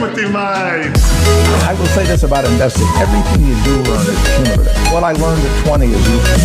Equity Mates. I will say this about investing. Everything you do learn is cumulative. What I learned at 20 is useful.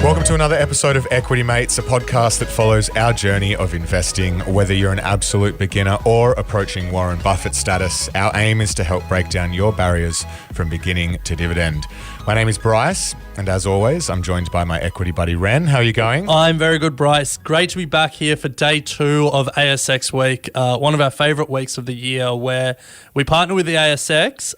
Welcome to another episode of Equity Mates, a podcast that follows our journey of investing. Whether you're an absolute beginner or approaching Warren Buffett status, our aim is to help break down your barriers from beginning to dividend. My name is Bryce, and as always, I'm joined by my equity buddy, Ren. How are you going? I'm very good, Bryce. Great to be back here for day 2 of ASX Week, one of our favourite weeks of the year, where we partner with the ASX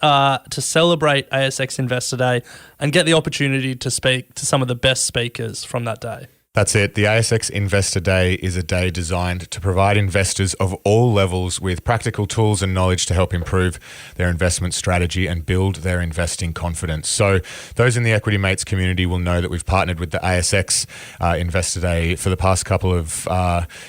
to celebrate ASX Investor Day and get the opportunity to speak to some of the best speakers from that day. That's it. The ASX Investor Day is a day designed to provide investors of all levels with practical tools and knowledge to help improve their investment strategy and build their investing confidence. So those in the Equity Mates community will know that we've partnered with the ASX Investor Day for the past couple of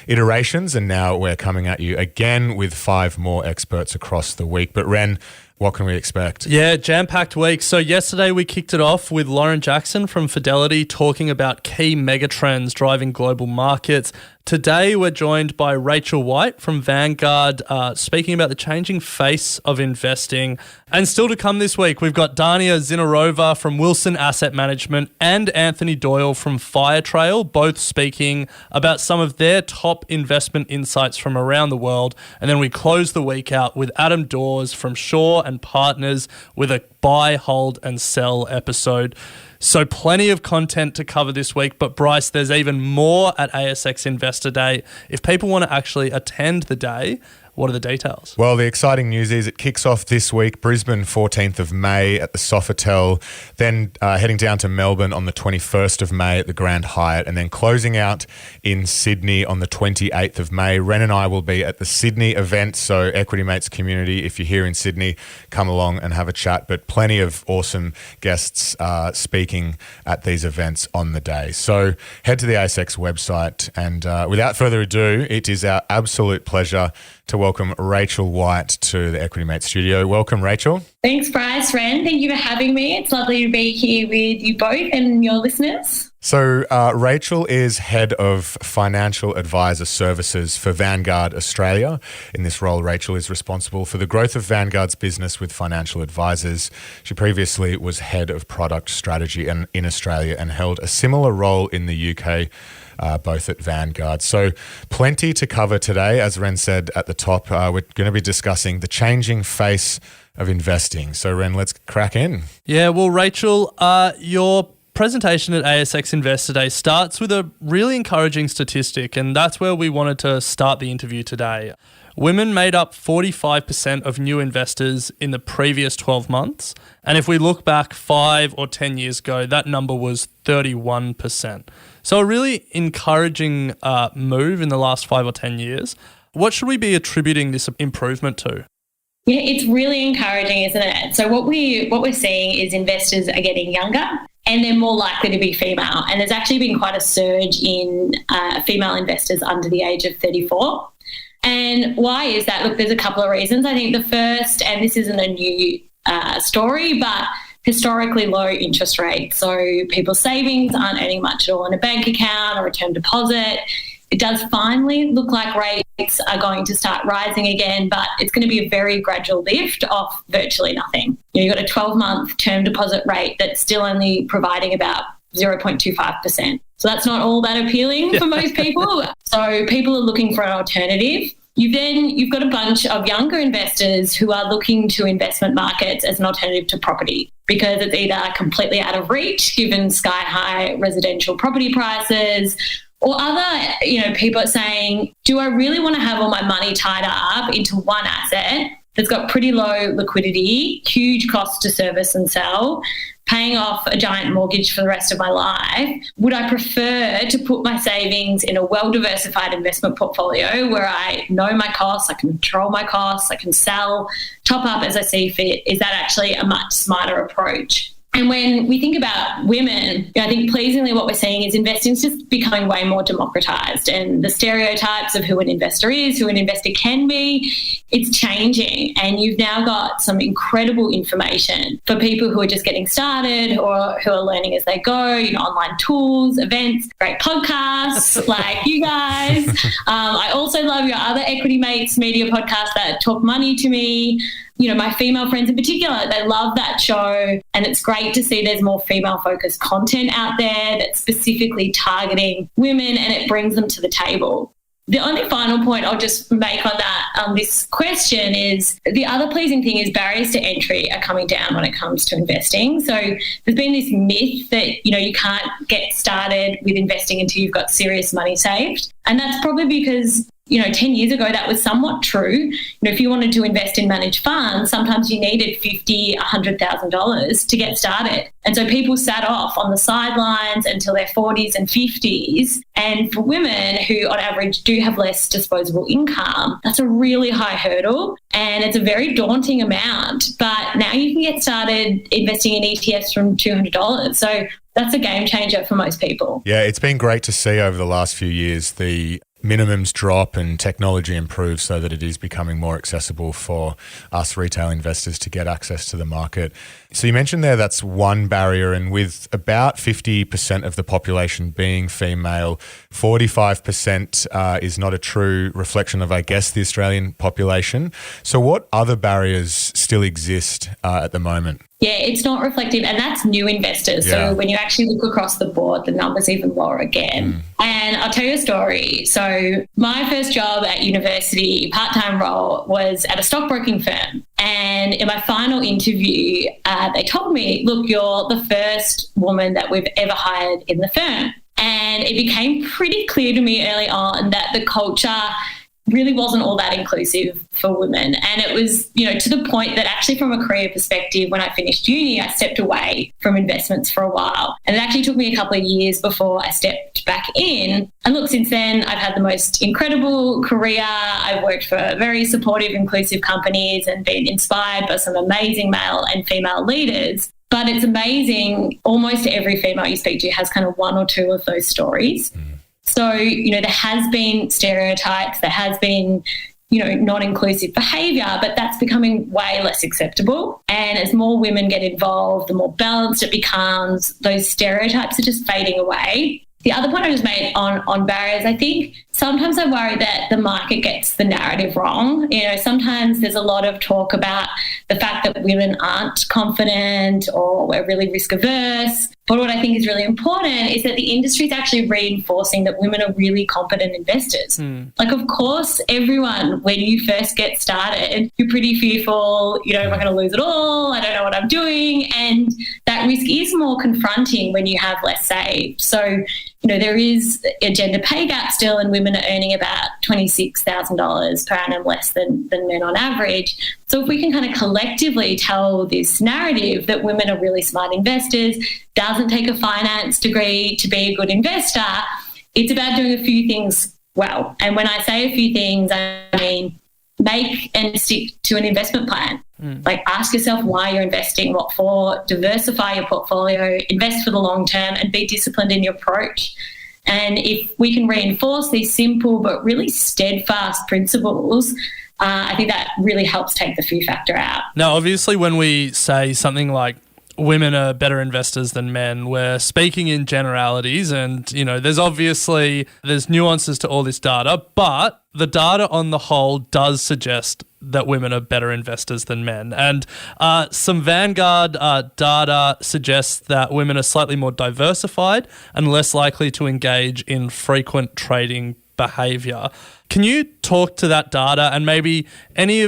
iterations, and now we're coming at you again with 5 more experts across the week. But Ren, what can we expect? Yeah, jam-packed week. So yesterday we kicked it off with Lauren Jackson from Fidelity talking about key megatrends driving global markets. Today we're joined by Rachel White from Vanguard speaking about the changing face of investing. And still to come this week, we've got Dania Zinarova from Wilson Asset Management and Anthony Doyle from Firetrail, both speaking about some of their top investment insights from around the world. And then we close the week out with Adam Dawes from Shaw and Partners with a buy, hold and sell episode. So plenty of content to cover this week, but Bryce, there's even more at ASX Investor Day. If people want to actually attend the day, what are the details? Well, the exciting news is it kicks off this week, Brisbane, 14th of May at the Sofitel, then heading down to Melbourne on the 21st of May at the Grand Hyatt, and then closing out in Sydney on the 28th of May. Ren and I will be at the Sydney event, so Equity Mates community, if you're here in Sydney, come along and have a chat, but plenty of awesome guests speaking at these events on the day. So head to the ASX website, and without further ado, it is our absolute pleasure to welcome Rachel White to the Equity Mates studio. Welcome, Rachel. Thanks, Bryce. Ren, thank you for having me. It's lovely to be here with you both and your listeners. So Rachel is Head of Financial Advisor Services for Vanguard Australia. In this role, Rachel is responsible for the growth of Vanguard's business with financial advisors. She previously was Head of Product Strategy in Australia and held a similar role in the UK, both at Vanguard. So plenty to cover today. As Ren said at the top, we're going to be discussing the changing face of investing. So Ren, let's crack in. Yeah, well, Rachel, your presentation at ASX Investor Day starts with a really encouraging statistic, and that's where we wanted to start the interview today. Women made up 45% of new investors in the previous 12 months. And if we look back 5 or 10 years ago, that number was 31%. So a really encouraging move in the last 5 or 10 years. What should we be attributing this improvement to? Yeah, it's really encouraging, isn't it? So what we're seeing is investors are getting younger and they're more likely to be female. And there's actually been quite a surge in female investors under the age of 34. And why is that? Look, there's a couple of reasons. I think the first, and this isn't a new story, but historically low interest rates. So people's savings aren't earning much at all in a bank account or a term deposit. It does finally look like rates are going to start rising again, but it's going to be a very gradual lift off virtually nothing. You've got a 12-month term deposit rate that's still only providing about 0.25%. So that's not all that appealing for most people. So people are looking for an alternative. You've got a bunch of younger investors who are looking to investment markets as an alternative to property because it's either completely out of reach given sky-high residential property prices, or other, people are saying, do I really want to have all my money tied up into one asset that's got pretty low liquidity, huge cost to service and sell, paying off a giant mortgage for the rest of my life? Would I prefer to put my savings in a well-diversified investment portfolio where I know my costs, I can control my costs, I can sell, top up as I see fit? Is that actually a much smarter approach? And when we think about women, I think pleasingly what we're seeing is investing is just becoming way more democratized, and the stereotypes of who an investor is, who an investor can be, it's changing. And you've now got some incredible information for people who are just getting started or who are learning as they go, online tools, events, great podcasts like you guys. I also love your other Equity Mates media podcast that talk money to me. My female friends in particular, they love that show, and it's great to see there's more female-focused content out there that's specifically targeting women, and it brings them to the table. The only final point I'll just make on that, this question is the other pleasing thing is barriers to entry are coming down when it comes to investing. So there's been this myth that, you can't get started with investing until you've got serious money saved. And that's probably because 10 years ago, that was somewhat true. If you wanted to invest in managed funds, sometimes you needed $50,000, $100,000 to get started. And so people sat off on the sidelines until their 40s and 50s. And for women who on average do have less disposable income, that's a really high hurdle. And it's a very daunting amount. But now you can get started investing in ETFs from $200. So that's a game changer for most people. Yeah, it's been great to see over the last few years the minimums drop and technology improve so that it is becoming more accessible for us retail investors to get access to the market. So you mentioned there that's one barrier, and with about 50% of the population being female, 45% is not a true reflection of, I guess, the Australian population. So what other barriers still exist at the moment? Yeah, it's not reflective, and that's new investors. Yeah. So when you actually look across the board, the number's even lower again. And I'll tell you a story. So my first job at university, part-time role, was at a stockbroking firm. And in my final interview, they told me, look, you're the first woman that we've ever hired in the firm. And it became pretty clear to me early on that the culture really wasn't all that inclusive for women. And it was, to the point that actually from a career perspective, when I finished uni, I stepped away from investments for a while. And it actually took me a couple of years before I stepped back in. And look, since then, I've had the most incredible career. I've worked for very supportive, inclusive companies and been inspired by some amazing male and female leaders. But it's amazing, almost every female you speak to has kind of one or two of those stories. So, there has been stereotypes, there has been, non-inclusive behaviour, but that's becoming way less acceptable. And as more women get involved, the more balanced it becomes, those stereotypes are just fading away. The other point I just made on barriers, I think sometimes I worry that the market gets the narrative wrong. Sometimes there's a lot of talk about the fact that women aren't confident or we're really risk averse. But what I think is really important is that the industry is actually reinforcing that women are really competent investors. Like, of course, everyone, when you first get started, you're pretty fearful, am I going to lose it all? I don't know what I'm doing. And that risk is more confronting when you have less saved. So, there is a gender pay gap still, and women are earning about $26,000 per annum less than men on average. So if we can kind of collectively tell this narrative that women are really smart investors, doesn't take a finance degree to be a good investor, it's about doing a few things well. And when I say a few things, I mean make and stick to an investment plan. Like, ask yourself why you're investing, what for, diversify your portfolio, invest for the long term, and be disciplined in your approach. And if we can reinforce these simple but really steadfast principles, I think that really helps take the fear factor out. Now, obviously, when we say something like women are better investors than men, we're speaking in generalities, and, there's nuances to all this data, but the data on the whole does suggest that women are better investors than men. And some Vanguard data suggests that women are slightly more diversified and less likely to engage in frequent trading behavior. Can you talk to that data and maybe any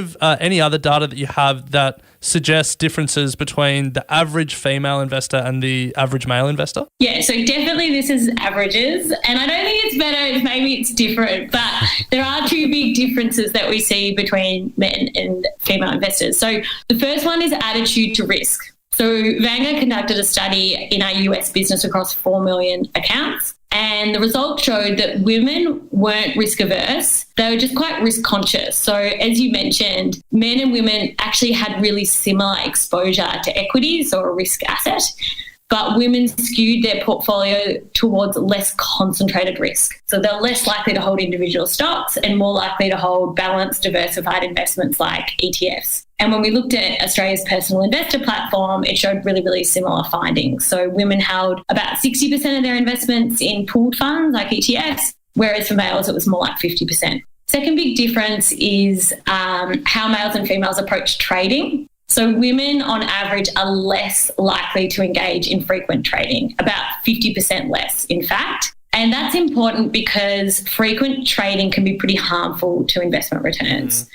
other data that you have that suggests differences between the average female investor and the average male investor? Yeah, so definitely this is averages, and I don't think it's better, maybe it's different, but there are two big differences that we see between men and female investors. So the first one is attitude to risk. So Vanguard conducted a study in our US business across 4 million accounts. And the results showed that women weren't risk averse. They were just quite risk conscious. So as you mentioned, men and women actually had really similar exposure to equities or a risk asset, but women skewed their portfolio towards less concentrated risk. So they're less likely to hold individual stocks and more likely to hold balanced, diversified investments like ETFs. And when we looked at Australia's personal investor platform, it showed really, really similar findings. So women held about 60% of their investments in pooled funds like ETFs, whereas for males, it was more like 50%. Second big difference is how males and females approach trading. So women on average are less likely to engage in frequent trading, about 50% less, in fact. And that's important because frequent trading can be pretty harmful to investment returns.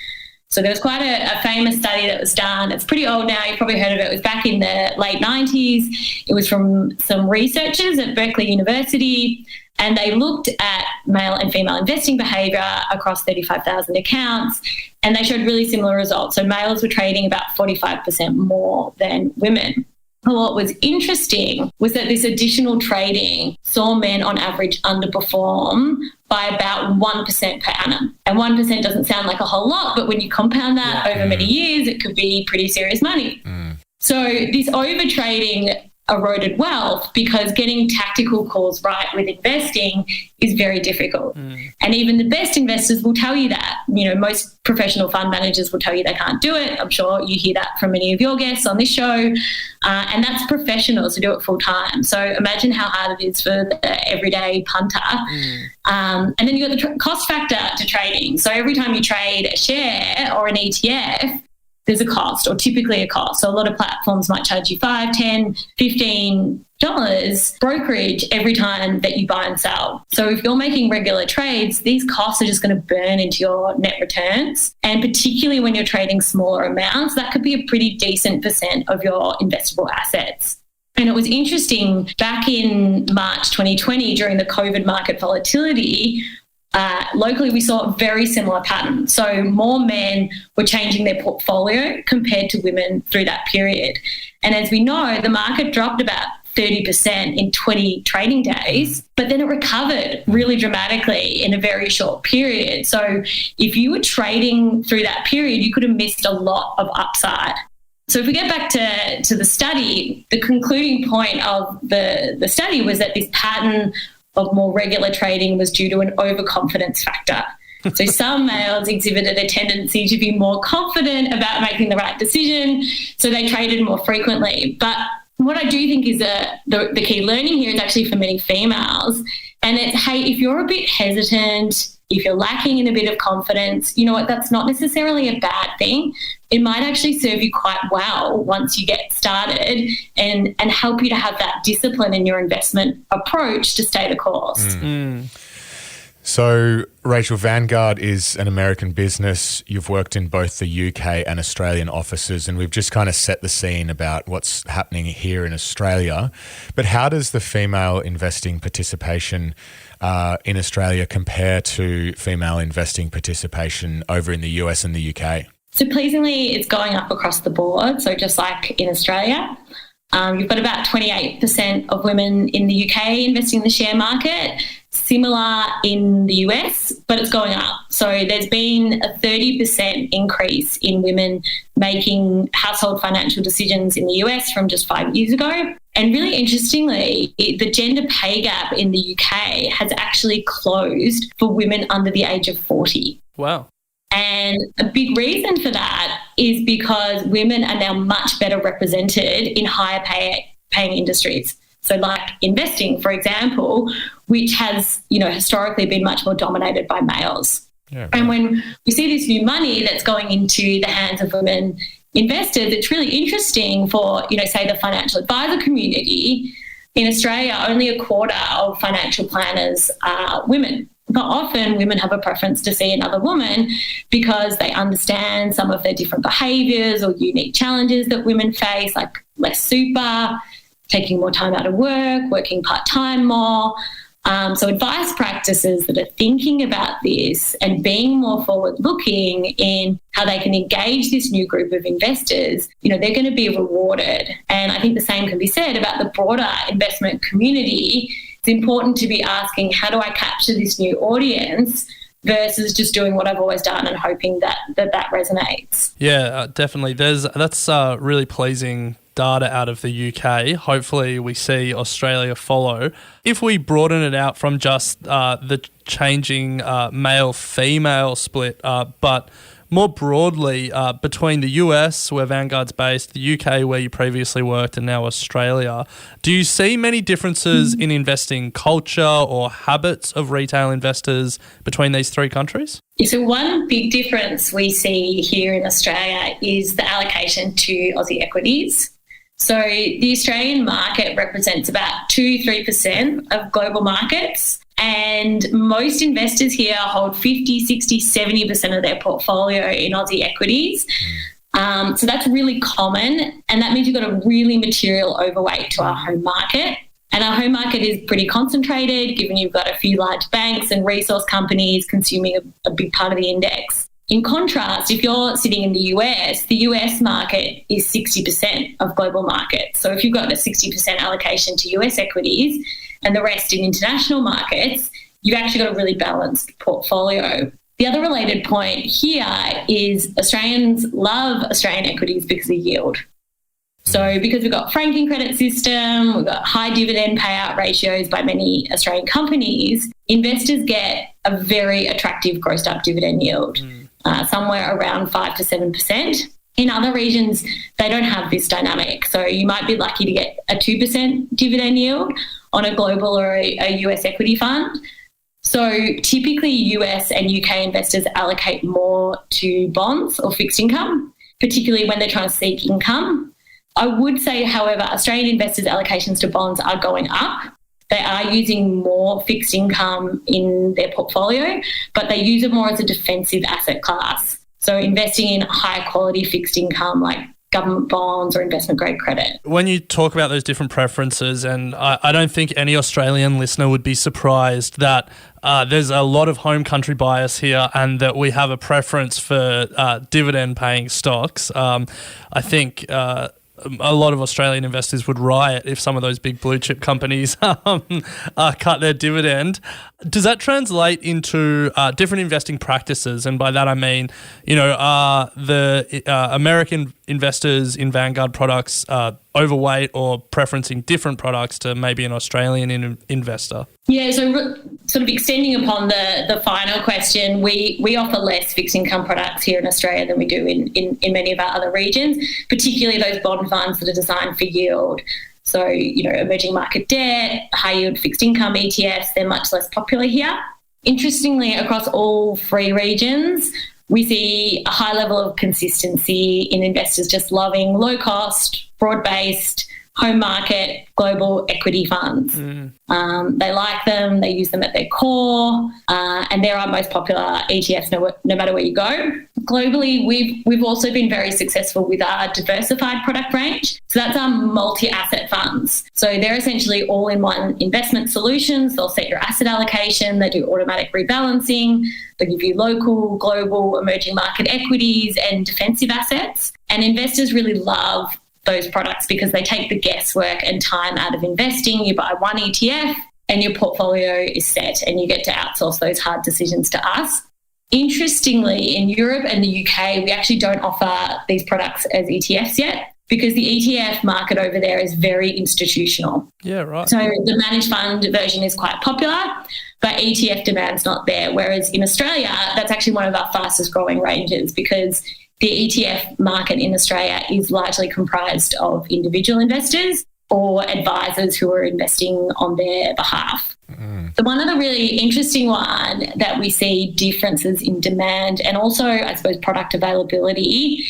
So there was quite a famous study that was done. It's pretty old now. You've probably heard of it. It was back in the late 90s. It was from some researchers at Berkeley University, and they looked at male and female investing behaviour across 35,000 accounts, and they showed really similar results. So males were trading about 45% more than women. But what was interesting was that this additional trading saw men on average underperform by about 1% per annum. And 1% doesn't sound like a whole lot, but when you compound that over many years, it could be pretty serious money. So this overtrading eroded wealth because getting tactical calls right with investing is very difficult. And even the best investors will tell you that. You know, most professional fund managers will tell you they can't do it. I'm sure you hear that from many of your guests on this show. And that's professionals who do it full time. So imagine how hard it is for the everyday punter. And then you've got the cost factor to trading. So every time you trade a share or an ETF, there's a cost, or typically a cost. So a lot of platforms might charge you $5, $10, $15 brokerage every time that you buy and sell. So if you're making regular trades, these costs are just going to burn into your net returns. And particularly when you're trading smaller amounts, that could be a pretty decent percent of your investable assets. And it was interesting, back in March 2020, during the COVID market volatility, locally, we saw a very similar pattern. So more men were changing their portfolio compared to women through that period. And as we know, the market dropped about 30% in 20 trading days, but then it recovered really dramatically in a very short period. So if you were trading through that period, you could have missed a lot of upside. So if we get back to the study, the concluding point of the study was that this pattern of more regular trading was due to an overconfidence factor. So some males exhibited a tendency to be more confident about making the right decision, so they traded more frequently. But what I do think is the key learning here is actually for many females, and it's, hey, if you're a bit hesitant, if you're lacking in a bit of confidence, you know what, that's not necessarily a bad thing. It might actually serve you quite well once you get started and help you to have that discipline in your investment approach to stay the course. So, Rachel, Vanguard is an American business. You've worked in both the UK and Australian offices, and we've just kind of set the scene about what's happening here in Australia. But how does the female investing participation in Australia compare to female investing participation over in the US and the UK? So pleasingly, it's going up across the board. So just like in Australia, you've got about 28% of women in the UK investing in the share market, similar in the US, but it's going up. So there's been a 30% increase in women making household financial decisions in the US from just 5 years ago. And really interestingly, the gender pay gap in the UK has actually closed for women under the age of 40. Wow. And a big reason for that is because women are now much better represented in higher paying industries. So like investing, for example, which has, historically been much more dominated by males. Yeah, right. And when we see this new money that's going into the hands of women investors, it's really interesting for, say the financial advisor community. In Australia, only a quarter of financial planners are women. But often women have a preference to see another woman because they understand some of their different behaviours or unique challenges that women face, like less super, taking more time out of work, working part-time more. So advice practices that are thinking about this and being more forward-looking in how they can engage this new group of investors, they're going to be rewarded. And I think the same can be said about the broader investment community. it's important to be asking, how do I capture this new audience versus just doing what I've always done and hoping that resonates. Yeah, definitely. That's really pleasing data out of the UK. Hopefully we see Australia follow. If we broaden it out from just the changing male-female split, but more broadly, between the US, where Vanguard's based, the UK, where you previously worked, and now Australia, do you see many differences in investing culture or habits of retail investors between these three countries? So one big difference we see here in Australia is the allocation to Aussie equities. So the Australian market represents about 2-3% of global markets. And most investors here hold 50, 60, 70% of their portfolio in Aussie equities. So that's really common. And that means you've got a really material overweight to our home market. And our home market is pretty concentrated, given you've got a few large banks and resource companies consuming a big part of the index. In contrast, if you're sitting in the US market is 60% of global markets. So if you've got a 60% allocation to US equities and the rest in international markets, you've actually got a really balanced portfolio. The other related point here is Australians love Australian equities because of yield. So because we've got franking credit system, we've got high dividend payout ratios by many Australian companies, investors get a very attractive grossed up dividend yield, somewhere around 5 to 7%. In other regions, they don't have this dynamic. So you might be lucky to get a 2% dividend yield on a global or a US equity fund. So typically US and UK investors allocate more to bonds or fixed income, particularly when they're trying to seek income. I would say, however, Australian investors' allocations to bonds are going up. They are using more fixed income in their portfolio, but they use it more as a defensive asset class. So investing in high quality fixed income like government bonds or investment grade credit. When you talk about those different preferences, and I don't think any Australian listener would be surprised that there's a lot of home country bias here and that we have a preference for dividend paying stocks. I think a lot of Australian investors would riot if some of those big blue chip companies cut their dividend. Does that translate into different investing practices? And by that I mean, are the American investors in Vanguard products overweight or preferencing different products to maybe an Australian investor? Yeah, so sort of extending upon the final question, we offer less fixed income products here in Australia than we do in many of our other regions, particularly those bond funds that are designed for yield. So, emerging market debt, high yield fixed income ETFs, they're much less popular here. Interestingly, across all three regions, we see a high level of consistency in investors just loving low cost, broad-based, home market, global equity funds. They like them, they use them at their core, and they're our most popular ETFs no matter where you go. Globally, we've also been very successful with our diversified product range. So that's our multi-asset funds. So they're essentially all-in-one investment solutions. They'll set your asset allocation, they do automatic rebalancing, they give you local, global, emerging market equities and defensive assets. And investors really love those products because they take the guesswork and time out of investing. You buy one ETF and your portfolio is set and you get to outsource those hard decisions to us. Interestingly, in Europe and the UK, we actually don't offer these products as ETFs yet because the ETF market over there is very institutional. Yeah, right. So the managed fund version is quite popular, but ETF demand's not there. Whereas in Australia, that's actually one of our fastest growing ranges because the ETF market in Australia is largely comprised of individual investors or advisors who are investing on their behalf. The one other really interesting one that we see differences in demand and also, I suppose, product availability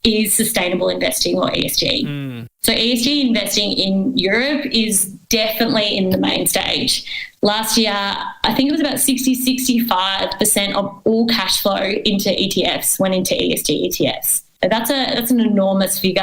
is sustainable investing or ESG. So ESG investing in Europe is definitely in the main stage. Last year, I think it was about 65% of all cash flow into ETFs went into ESG ETFs. That's an enormous figure.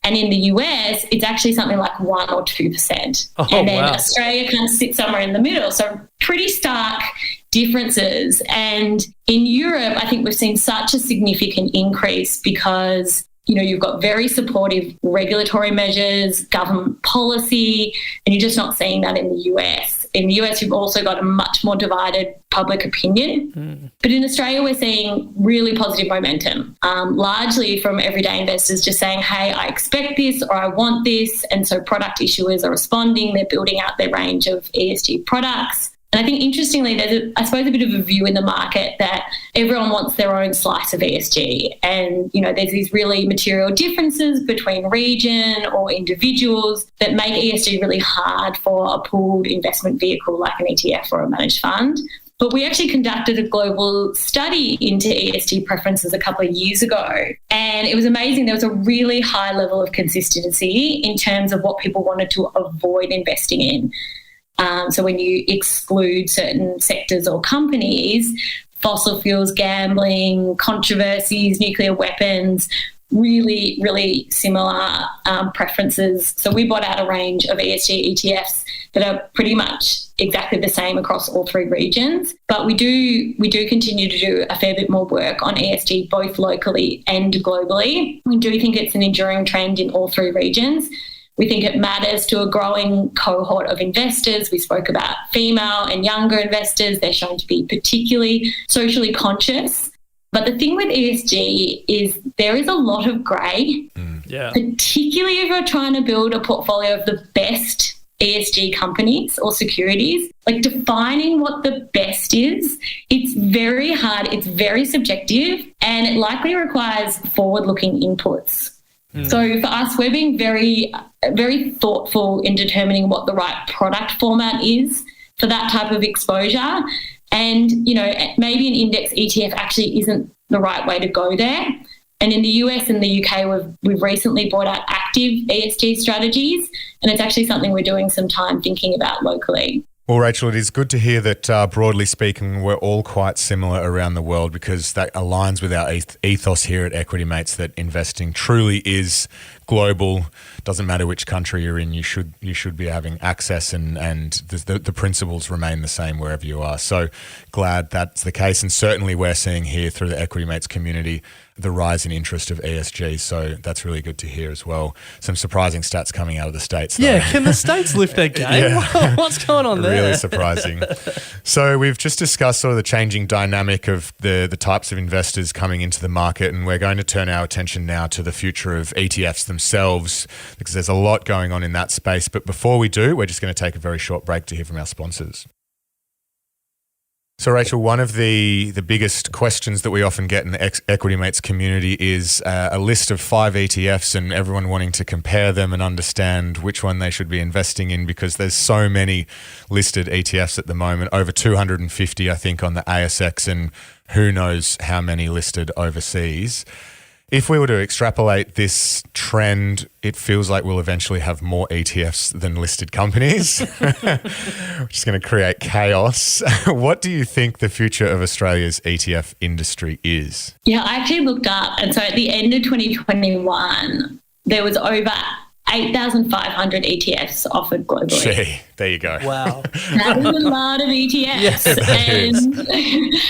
And in the US, it's actually something like 1 or 2%. And then Australia kind of sits somewhere in the middle. So pretty stark differences. And in Europe, I think we've seen such a significant increase because you've got very supportive regulatory measures, government policy, and you're just not seeing that in the US. in the US, you've also got a much more divided public opinion. But in Australia, we're seeing really positive momentum, largely from everyday investors just saying, hey, I expect this or I want this. And so product issuers are responding. They're building out their range of ESG products. And I think, interestingly, there's, I suppose, a bit of a view in the market that everyone wants their own slice of ESG. And, you know, there's these really material differences between region or individuals that make ESG really hard for a pooled investment vehicle like an ETF or a managed fund. But we actually conducted a global study into ESG preferences a couple of years ago. And it was amazing. There was a really high level of consistency in terms of what people wanted to avoid investing in. So when you exclude certain sectors or companies, fossil fuels, gambling, controversies, nuclear weapons, really, really similar preferences. So we brought out a range of ESG ETFs that are pretty much exactly the same across all three regions. But we do continue to do a fair bit more work on ESG, both locally and globally. We do think it's an enduring trend in all three regions. We think it matters to a growing cohort of investors. We spoke about female and younger investors. They're shown to be particularly socially conscious. But the thing with ESG is there is a lot of grey, particularly if you're trying to build a portfolio of the best ESG companies or securities. Like, defining what the best is, it's very hard, it's very subjective, and it likely requires forward-looking inputs. So for us, we're being very, very thoughtful in determining what the right product format is for that type of exposure. And, you know, maybe an index ETF actually isn't the right way to go there. And in the US and the UK, we've recently brought out active ESG strategies, and it's actually something we're doing some time thinking about locally. Well, Rachel, it is good to hear that, broadly speaking, we're all quite similar around the world, because that aligns with our ethos here at Equity Mates, that investing truly is global. Doesn't matter which country you're in, you should be having access, and the principles remain the same wherever you are. So glad that's the case, and certainly we're seeing here through the Equity Mates community the rise in interest of ESG. So that's really good to hear as well. Some surprising stats coming out of the States, though. Yeah, can the States lift their game? Yeah. What's going on there? Really surprising. So we've just discussed sort of the changing dynamic of the types of investors coming into the market, and we're going to turn our attention now to the future of ETFs themselves, because there's a lot going on in that space. But before we do, we're just going to take a very short break to hear from our sponsors. So, Rachel, one of the biggest questions that we often get in the Equity Mates community is a list of 5 ETFs, and everyone wanting to compare them and understand which one they should be investing in, because there's so many listed ETFs at the moment, over 250, I think, on the ASX, and who knows how many listed overseas. If we were to extrapolate this trend, it feels like we'll eventually have more ETFs than listed companies, which is going to create chaos. What do you think the future of Australia's ETF industry is? Yeah, I actually looked up, and so at the end of 2021, there was over 8,500 ETFs offered globally. Gee, there you go. Wow. That is a lot of ETFs. Yes, that is.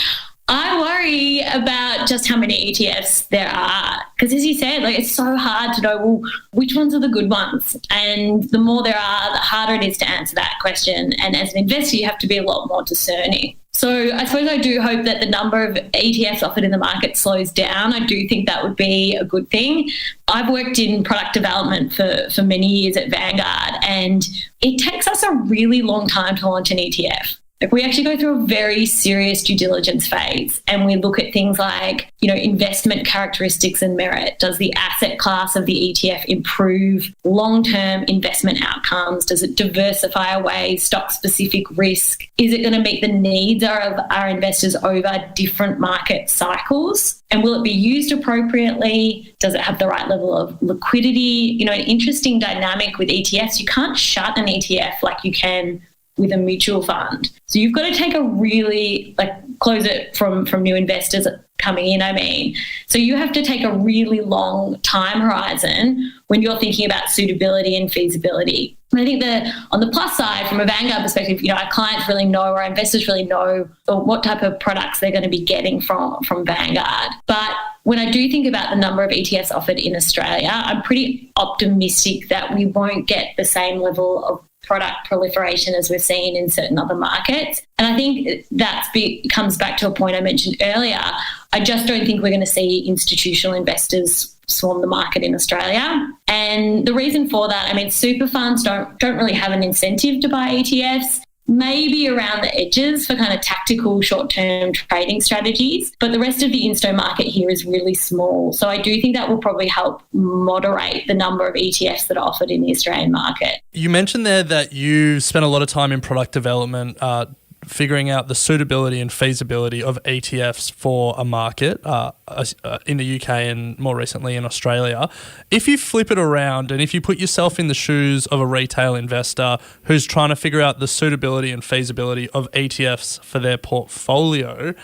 I worry about just how many ETFs there are, because, as you said, like, it's so hard to know, well, which ones are the good ones, and the more there are, the harder it is to answer that question. And as an investor, you have to be a lot more discerning. So I suppose I do hope that the number of ETFs offered in the market slows down. I do think that would be a good thing. I've worked in product development for many years at Vanguard, and it takes us a really long time to launch an ETF. Like, we actually go through a very serious due diligence phase, and we look at things like, you know, investment characteristics and merit. Does the asset class of the ETF improve long-term investment outcomes? Does it diversify away stock-specific risk? Is it going to meet the needs of our investors over different market cycles? And will it be used appropriately? Does it have the right level of liquidity? You know, an interesting dynamic with ETFs, you can't shut an ETF like you can with a mutual fund. So you've got to take a really, close it from new investors coming in, So you have to take a really long time horizon when you're thinking about suitability and feasibility. And I think that on the plus side, from a Vanguard perspective, you know, our clients really know, our investors really know what type of products they're going to be getting from Vanguard. But when I do think about the number of ETFs offered in Australia, I'm pretty optimistic that we won't get the same level of product proliferation as we've seen in certain other markets. And I think that comes back to a point I mentioned earlier. I just don't think we're going to see institutional investors swarm the market in Australia. And the reason for that, I mean, super funds don't really have an incentive to buy ETFs. Maybe around the edges for kind of tactical short-term trading strategies, but the rest of the insto market here is really small. So I do think that will probably help moderate the number of ETFs that are offered in the Australian market. You mentioned there that you spent a lot of time in product development, figuring out the suitability and feasibility of ETFs for a market in the UK and more recently in Australia. If you flip it around and if you put yourself in the shoes of a retail investor who's trying to figure out the suitability and feasibility of ETFs for their portfolio,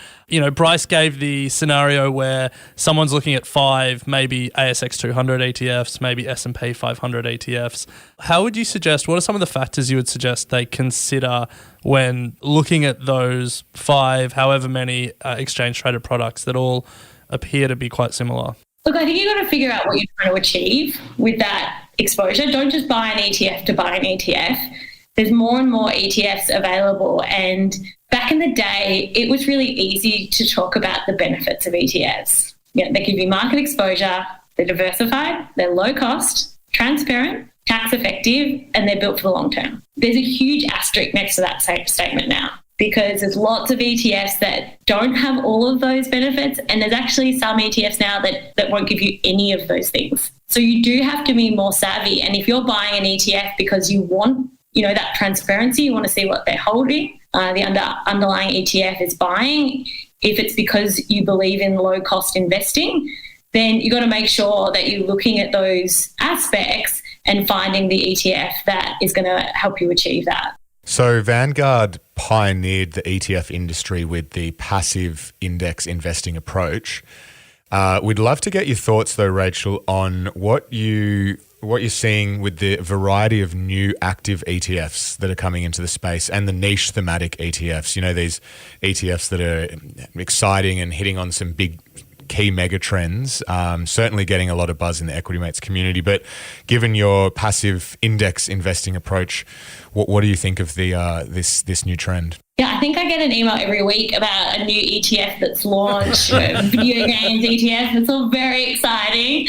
Bryce gave the scenario where someone's looking at 5, maybe ASX 200 ETFs, maybe S&P 500 ETFs. How would you suggest, what are some of the factors you would suggest they consider when looking at those 5, however many exchange-traded products that all appear to be quite similar? Look, I think you've got to figure out what you're trying to achieve with that exposure. Don't just buy an ETF to buy an ETF. There's more and more ETFs available, and back in the day, it was really easy to talk about the benefits of ETFs. They give you market exposure, they're diversified, they're low cost, transparent, tax effective, and they're built for the long term. There's a huge asterisk next to that statement now, because there's lots of ETFs that don't have all of those benefits, and there's actually some ETFs now that won't give you any of those things. So you do have to be more savvy, and if you're buying an ETF because you want that transparency, you want to see what they're holding, the underlying ETF is buying. If it's because you believe in low-cost investing, then you've got to make sure that you're looking at those aspects and finding the ETF that is going to help you achieve that. So Vanguard pioneered the ETF industry with the passive index investing approach. We'd love to get your thoughts, though, Rachel, on what you're seeing with the variety of new active ETFs that are coming into the space and the niche thematic ETFs. These ETFs that are exciting and hitting on some big key mega trends, certainly getting a lot of buzz in the Equity Mates community. But given your passive index investing approach, what do you think of this new trend? Yeah, I think I get an email every week about a new ETF that's launched, video games ETF. It's all very exciting.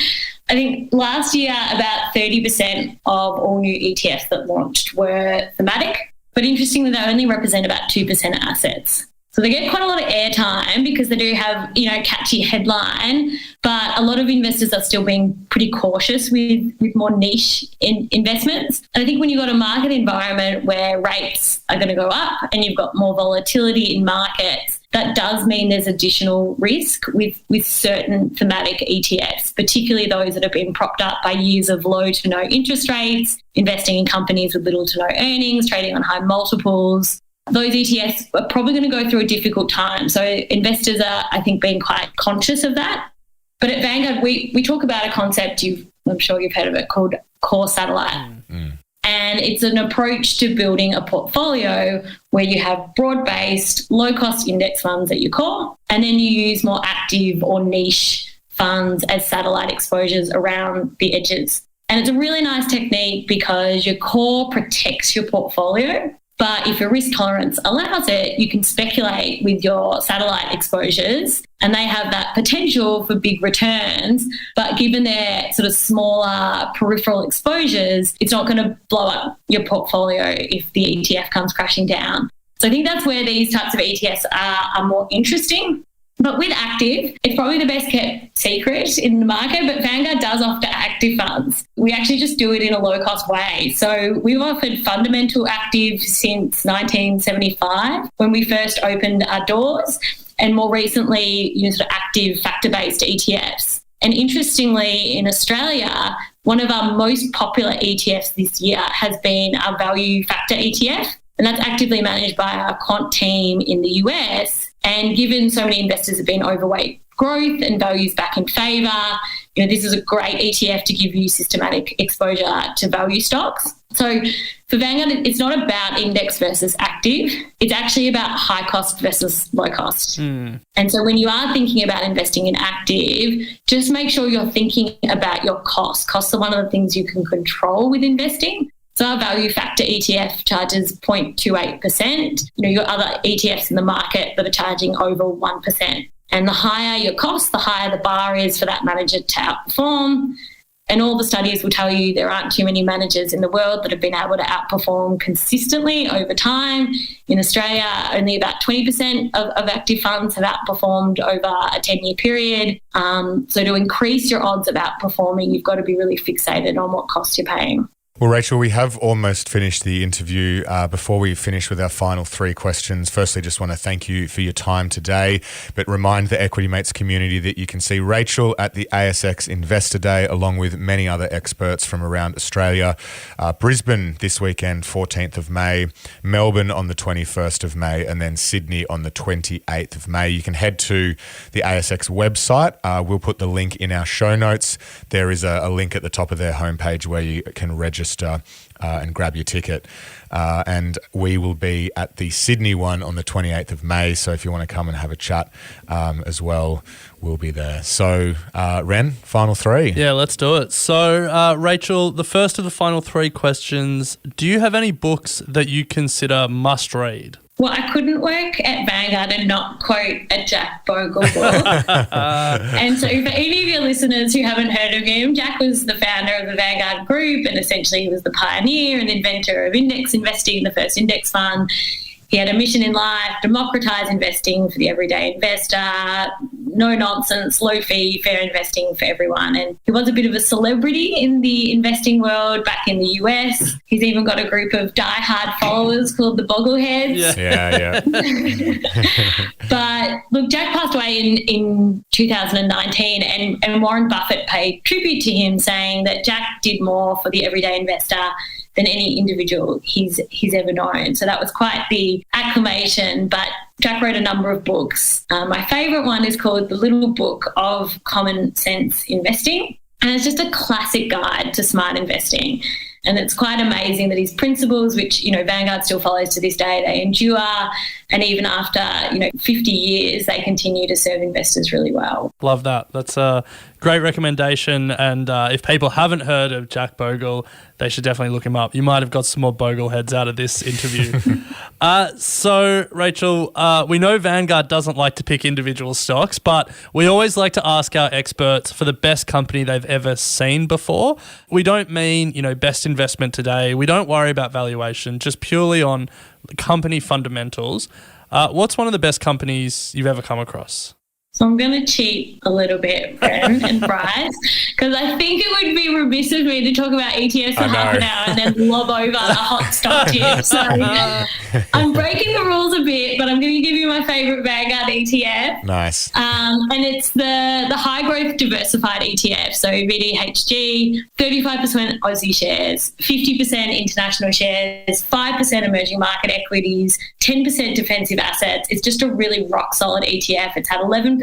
I think last year about 30% of all new ETFs that launched were thematic, but interestingly, they only represent about 2% of assets. So they get quite a lot of airtime because they do have, catchy headline, but a lot of investors are still being pretty cautious with more niche investments. And I think when you've got a market environment where rates are going to go up and you've got more volatility in markets, that does mean there's additional risk with certain thematic ETFs, particularly those that have been propped up by years of low to no interest rates, investing in companies with little to no earnings, trading on high multiples. Those ETFs are probably going to go through a difficult time. So investors are, I think, being quite conscious of that. But at Vanguard, we talk about a concept, I'm sure you've heard of it, called core satellite. Mm. And it's an approach to building a portfolio where you have broad-based, low-cost index funds at your core, and then you use more active or niche funds as satellite exposures around the edges. And it's a really nice technique because your core protects your portfolio. But if your risk tolerance allows it, you can speculate with your satellite exposures and they have that potential for big returns. But given their sort of smaller peripheral exposures, it's not going to blow up your portfolio if the ETF comes crashing down. So I think that's where these types of ETFs are more interesting. But with active, it's probably the best kept secret in the market, but Vanguard does offer active funds. We actually just do it in a low-cost way. So we've offered fundamental active since 1975 when we first opened our doors, and more recently, sort of active factor-based ETFs. And interestingly, in Australia, one of our most popular ETFs this year has been our value factor ETF, and that's actively managed by our quant team in the US. And given so many investors have been overweight growth and values back in favour, this is a great ETF to give you systematic exposure to value stocks. So for Vanguard, it's not about index versus active. It's actually about high cost versus low cost. Mm. And so when you are thinking about investing in active, just make sure you're thinking about your costs. Costs are one of the things you can control with investing. So our value factor ETF charges 0.28%. Your other ETFs in the market that are charging over 1%. And the higher your cost, the higher the bar is for that manager to outperform. And all the studies will tell you there aren't too many managers in the world that have been able to outperform consistently over time. In Australia, only about 20% of active funds have outperformed over a 10-year period. So to increase your odds of outperforming, you've got to be really fixated on what cost you're paying. Well, Rachel, we have almost finished the interview. Before we finish with our final 3 questions, firstly, just want to thank you for your time today, but remind the Equity Mates community that you can see Rachel at the ASX Investor Day, along with many other experts from around Australia. Brisbane this weekend, 14th of May, Melbourne on the 21st of May, and then Sydney on the 28th of May. You can head to the ASX website. We'll put the link in our show notes. There is a link at the top of their homepage where you can register and grab your ticket. And we will be at the Sydney one on the 28th of May. So if you want to come and have a chat as well, we'll be there. So Ren, final 3. Yeah, let's do it. So Rachel, the first of the final 3 questions, do you have any books that you consider must read? Well, I couldn't work at Vanguard and not quote a Jack Bogle book. And so for any of your listeners who haven't heard of him, Jack was the founder of the Vanguard Group, and essentially he was the pioneer and inventor of index investing, the first index fund. He had a mission in life: democratize investing for the everyday investor, no nonsense, low fee, fair investing for everyone. And he was a bit of a celebrity in the investing world back in the US. He's even got a group of diehard followers called the Bogleheads. Yeah. But look, Jack passed away in 2019, and Warren Buffett paid tribute to him, saying that Jack did more for the everyday investor than any individual he's ever known. So that was quite the acclamation. But Jack wrote a number of books. My favourite one is called The Little Book of Common Sense Investing. And it's just a classic guide to smart investing. And it's quite amazing that his principles, which, Vanguard still follows to this day, they endure. And even after, 50 years, they continue to serve investors really well. Love that. That's a great recommendation. And if people haven't heard of Jack Bogle, they should definitely look him up. You might have got some more Bogle heads out of this interview. So, Rachel, we know Vanguard doesn't like to pick individual stocks, but we always like to ask our experts for the best company they've ever seen before. We don't mean, best investment today. We don't worry about valuation, just purely on company fundamentals. What's one of the best companies you've ever come across? So I'm going to cheat a little bit, Bren and Bryce, because I think it would be remiss of me to talk about ETFs for half an hour and then lob over a hot stock tip. So I'm breaking the rules a bit, but I'm going to give you my favourite Vanguard ETF. Nice. And it's the high growth diversified ETF. So VDHG, 35% Aussie shares, 50% international shares, 5% emerging market equities, 10% defensive assets. It's just a really rock solid ETF. It's had 11%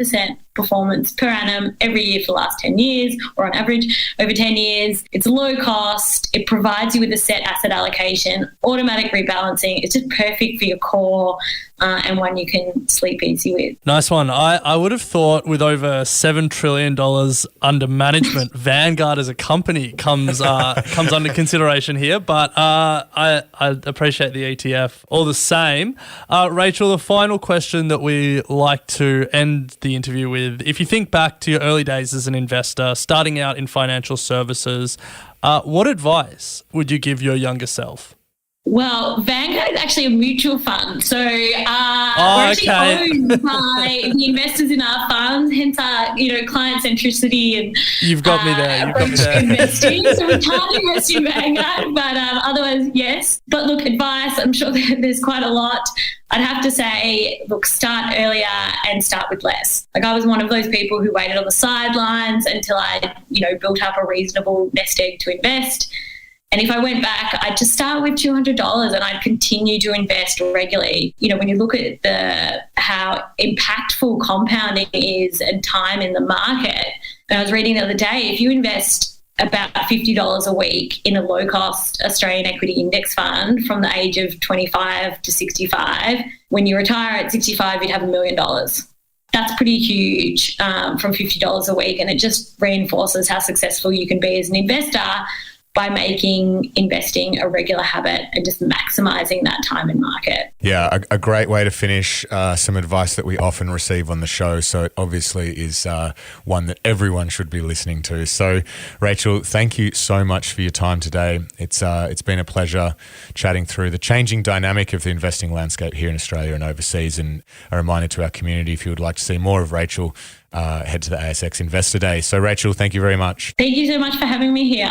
performance per annum every year for the last 10 years, or on average over 10 years. It's low cost. It provides you with a set asset allocation, automatic rebalancing. It's just perfect for your core and one you can sleep easy with. Nice one. I would have thought with over $7 trillion under management, Vanguard as a company comes under consideration here, but I appreciate the ETF all the same. Rachel, the final question that we like to end the interview with, if you think back to your early days as an investor, starting out in financial services, what advice would you give your younger self? Well, Vanguard is actually a mutual fund. So we're actually owned by the investors in our funds, hence our, client centricity and you've got me there. Investing. So we can't invest in Vanguard, but otherwise, yes. But look, advice, I'm sure there's quite a lot. I'd have to say, look, start earlier and start with less. Like, I was one of those people who waited on the sidelines until I, built up a reasonable nest egg to invest. And if I went back, I'd just start with $200 and I'd continue to invest regularly. When you look at how impactful compounding is and time in the market, and I was reading the other day, if you invest about $50 a week in a low-cost Australian equity index fund from the age of 25 to 65, when you retire at 65, you'd have $1 million. That's pretty huge from $50 a week, and it just reinforces how successful you can be as an investor by making investing a regular habit and just maximizing that time in market. Yeah, a great way to finish, some advice that we often receive on the show. So it obviously is one that everyone should be listening to. So Rachel, thank you so much for your time today. It's been a pleasure chatting through the changing dynamic of the investing landscape here in Australia and overseas. And a reminder to our community, if you would like to see more of Rachel, head to the ASX Investor Day. So Rachel, thank you very much. Thank you so much for having me here.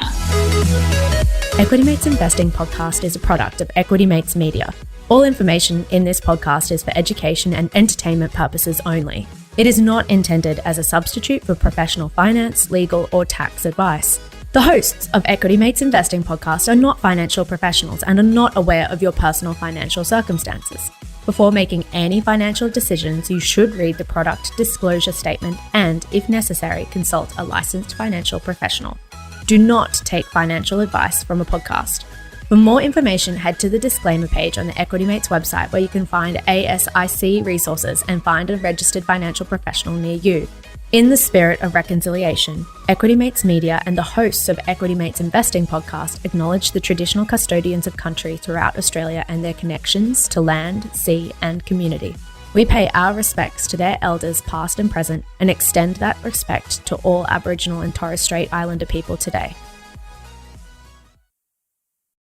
Equity Mates Investing Podcast is a product of Equity Mates Media. All information in this podcast is for education and entertainment purposes only. It is not intended as a substitute for professional finance, legal, or tax advice. The hosts of Equity Mates Investing Podcast are not financial professionals and are not aware of your personal financial circumstances. Before making any financial decisions, you should read the product disclosure statement and, if necessary, consult a licensed financial professional. Do not take financial advice from a podcast. For more information, head to the disclaimer page on the Equity Mates website, where you can find ASIC resources and find a registered financial professional near you. In the spirit of reconciliation, Equity Mates Media and the hosts of Equity Mates Investing Podcast acknowledge the traditional custodians of country throughout Australia and their connections to land, sea, and community. We pay our respects to their elders past and present and extend that respect to all Aboriginal and Torres Strait Islander people today.